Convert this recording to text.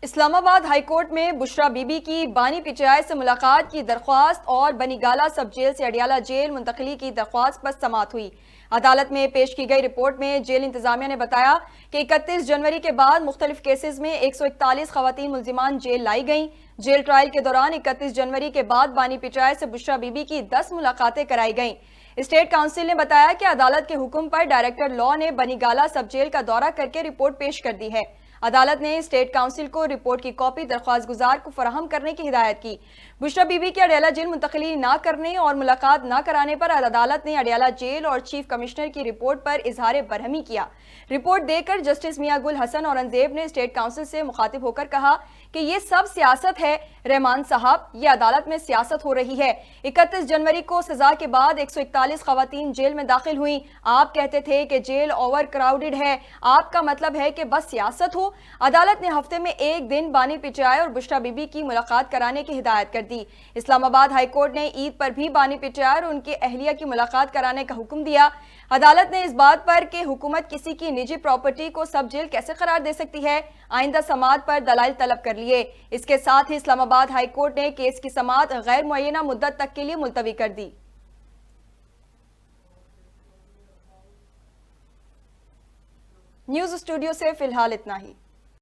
اسلام آباد high court میں بشرا be be کی بانی پی ٹی آئی سے ملاقات کی درخواست اور بنی گالہ سب جیل سے اڈیالہ جیل منتقلی کی درخواست پر سماعت ہوئی۔ عدالت میں پیش کی گئی رپورٹ میں جیل انتظامیہ نے بتایا کہ 31 جنوری کے بعد مختلف کیسز میں 141 خواتین ملزمان جیل لائی گئیں۔ جیل ٹرائل کے دوران 31 جنوری کے بعد بانی پی ٹی آئی سے بشرا بی بی کی 10 ملاقاتیں کرائی گئیں۔ اسٹیٹ کونسل نے بتایا کہ عدالت کے حکم پر ڈائریکٹر لاء نے بنی گالہ سب جیل کا دورہ کر کے رپورٹ پیش کر دی ہے۔ عدالت نے اسٹیٹ کونسل کو رپورٹ کی کاپی درخواست گزار کو فراہم کرنے کی ہدایت کی۔ بشرا بی بی کے اڈیالہ جیل منتقلی نہ کرنے اور ملاقات نہ کرانے پر عدالت نے اڈیالہ جیل اور چیف کمشنر کی رپورٹ پر اظہار برہمی کیا۔ رپورٹ دے کر جسٹس میاں گل حسن اورنگزیب نے اسٹیٹ کونسل سے مخاطب ہو کر کہا کہ یہ سب سیاست ہے رحمان صاحب، یہ عدالت میں سیاست ہو رہی ہے۔ 31 جنوری کو سزا کے بعد 141 خواتین جیل میں داخل ہوئیں۔ آپ کہتے تھے کہ جیل اوور کراؤڈڈ ہے، آپ کا مطلب ہے کہ بس سیاست ہو؟ عدالت نے ہفتے میں ایک دن بانی پی ٹی آئی اور بشرا بی بی کی ملاقات کرانے کی ہدایت کر دی۔ اسلام آباد ہائی کورٹ نے عید پر بھی بانی پی ٹی آئی اور ان کے اہلیہ کی ملاقات کرانے کا حکم دیا۔ عدالت نے اس بات پر کہ حکومت کسی کی نجی پراپرٹی کو سب جیل کیسے قرار دے سکتی ہے، آئندہ سماعت پر دلائل طلب کر لیے۔ اس کے ساتھ ہی اسلام آباد ہائی کورٹ نے کیس کی سماعت غیر معینہ مدت تک کے لیے ملتوی کر دی۔ نیوز اسٹوڈیو سے فی الحال اتنا ہی۔